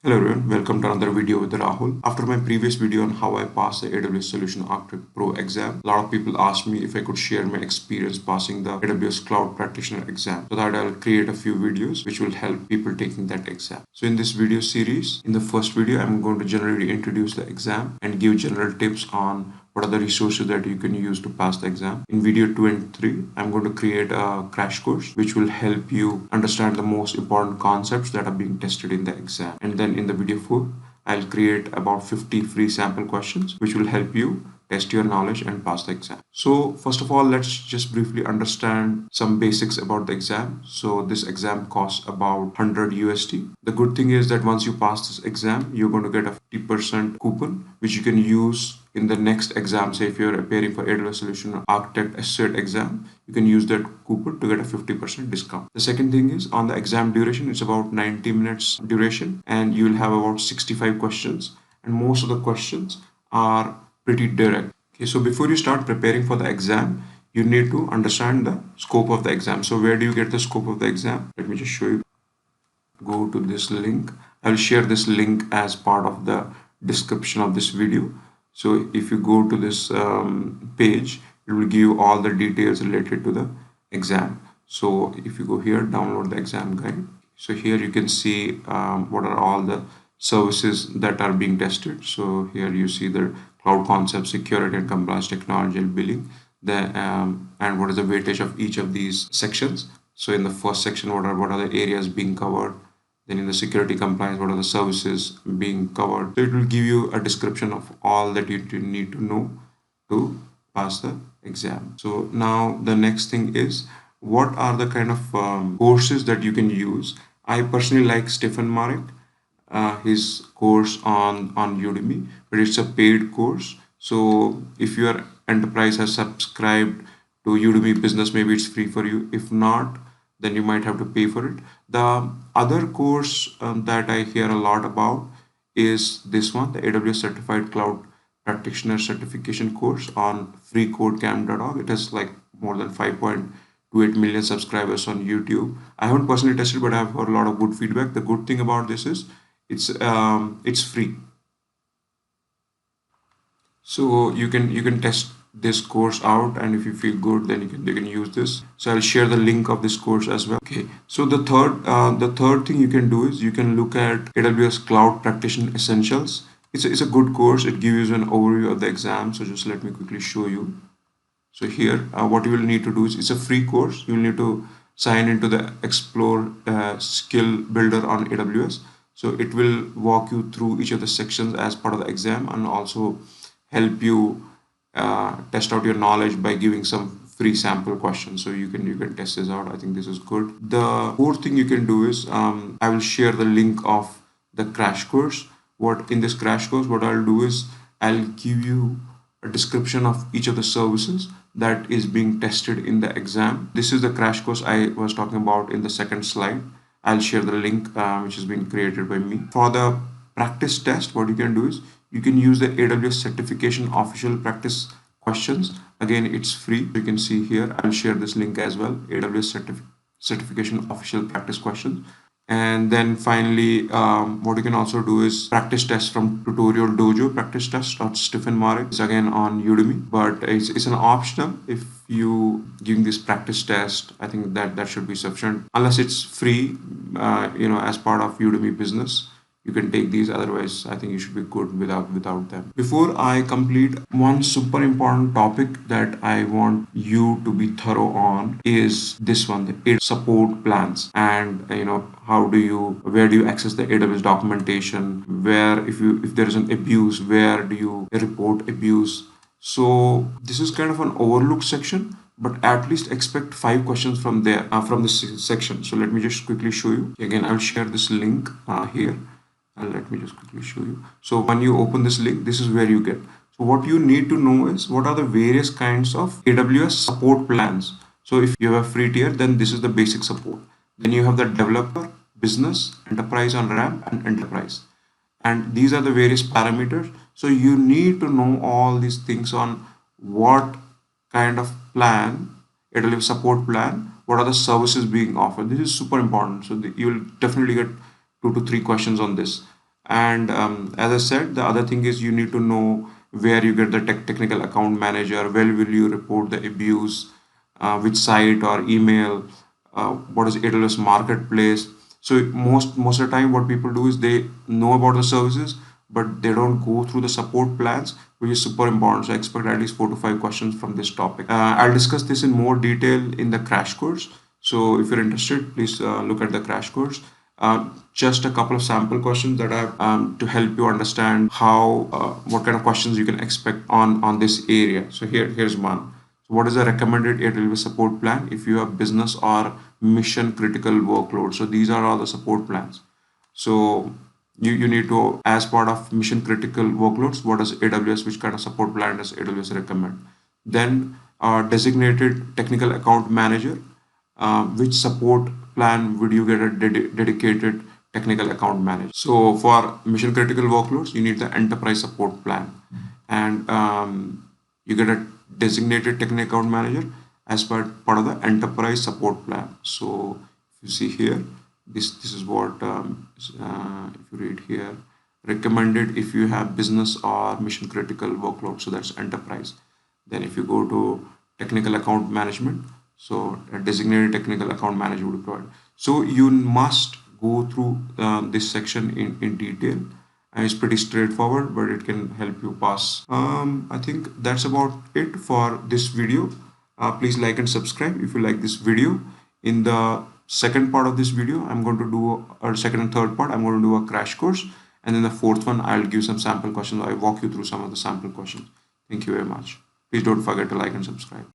Hello everyone, welcome to another video with Rahul. After my previous video on how I passed the AWS Solution Architect Pro exam, a lot of people asked me if I could share my experience passing the AWS Cloud Practitioner exam. So that I'll create a few videos which will help people taking that exam. So in this video series, in the first video, I'm going to generally introduce the exam and give general tips on what are the resources that you can use to pass the exam. In video 2 and 3, I'm going to create a crash course which will help you understand the most important concepts that are being tested in the exam. And then in the video 4, I'll create about 50 free sample questions which will help you test your knowledge and pass the exam. So first of all, let's just briefly understand some basics about the exam. So this exam costs about 100 USD. The good thing is that once you pass this exam, you're going to get a 50% coupon which you can use in the next exam. Say if you're appearing for AWS Solution Architect Associate exam, you can use that coupon to get a 50% discount. The second thing is on the exam duration, it's about 90 minutes duration and you will have about 65 questions, and most of the questions are pretty direct. Okay, so before you start preparing for the exam, you need to understand the scope of the exam. So where do you get the scope of the exam? Let me just show you. Go to this link. I'll share this link as part of the description of this video. So if you go to this page, it will give you all the details related to the exam. So if you go here, download the exam guide. So here you can see what are all the services that are being tested. So here you see the cloud concept, security and compliance, technology and billing, and what is the weightage of each of these sections. So in the first section, what are the areas being covered? Then in the security compliance, what are the services being covered? So it will give you a description of all that you need to know to pass the exam. So now the next thing is, what are the kind of courses that you can use? I personally like Stefan Marek, his course on Udemy, but it's a paid course. So if your enterprise has subscribed to Udemy Business, maybe it's free for you. If not, then you might have to pay for it. The other course that I hear a lot about is this one, the AWS Certified Cloud Practitioner Certification course on freecodecamp.org. It has like more than 5.28 million subscribers on YouTube. I haven't personally tested, but I've heard a lot of good feedback. The good thing about this is it's free, so you can test this course out, and if you feel good, then you can use this. So I'll share the link of this course as well. Okay, so the third thing you can do is you can look at AWS Cloud Practitioner Essentials. It's a good course. It gives you an overview of the exam. So just let me quickly show you. So here, what you will need to do is, it's a free course. You'll need to sign into the Explore Skill Builder on AWS. So it will walk you through each of the sections as part of the exam, and also help you test out your knowledge by giving some free sample questions. So you can test this out. I think this is good. The fourth thing you can do is, I will share the link of the crash course. What in this crash course, what I'll do is I'll give you a description of each of the services that is being tested in the exam. This is the crash course I was talking about in the second slide. I'll share the link which has been created by me. For the practice test, what you can do is you can use the AWS certification official practice questions. Again, it's free. You can see here, I'll share this link as well, AWS certification official practice questions. And then finally, what you can also do is practice test from Tutorial Dojo practice test or Stefan Marek. It's again on Udemy, but it's an optional. If you giving this practice test, I think that should be sufficient, unless it's free, as part of Udemy Business. You can take these, otherwise I think you should be good without them. Before I complete, one super important topic that I want you to be thorough on is this one, the AWS support plans. And where do you access the AWS documentation, where if there is an abuse, where do you report abuse. So this is kind of an overlooked section, but at least expect 5 questions from there, from this section. So let me just quickly show you. Again, I'll share this link here. Let me just quickly show you. So when you open this link, this is where you get. So what you need to know is, what are the various kinds of AWS support plans. So if you have a free tier, then this is the basic support. Then you have the developer, business, enterprise on ramp, and enterprise. And these are the various parameters. So you need to know all these things on what kind of plan, AWS support plan, what are the services being offered. This is super important. So you will definitely get 2 to 3 questions on this. And as I said, the other thing is you need to know where you get the technical account manager, where will you report the abuse, which site or email, what is AWS marketplace. So most of the time what people do is they know about the services, but they don't go through the support plans, which is super important. So I expect at least 4 to 5 questions from this topic. I'll discuss this in more detail in the crash course. So if you're interested, please look at the crash course. Just a couple of sample questions that I have to help you understand how what kind of questions you can expect on this area. So here's one. So what is the recommended AWS support plan if you have business or mission critical workload? So these are all the support plans. So you need to, as part of mission critical workloads, what does AWS, which kind of support plan does AWS recommend? Then designated technical account manager, which support plan would you get a dedicated technical account manager? So for mission critical workloads, you need the enterprise support plan, and you get a designated technical account manager as part of the enterprise support plan. So if you see here, this is what if you read here, recommended if you have business or mission critical workload. So that's enterprise. Then if you go to technical account management, so a designated technical account manager would be provided. So you must go through this section in detail, and it's pretty straightforward, but it can help you pass. I think that's about it for this video. Please like and subscribe if you like this video. In the second part of this video, I'm going to do, or second and third part, I'm going to do a crash course, and then the fourth one, I'll give some sample questions. I walk you through some of the sample questions. Thank you very much. Please don't forget to like and subscribe.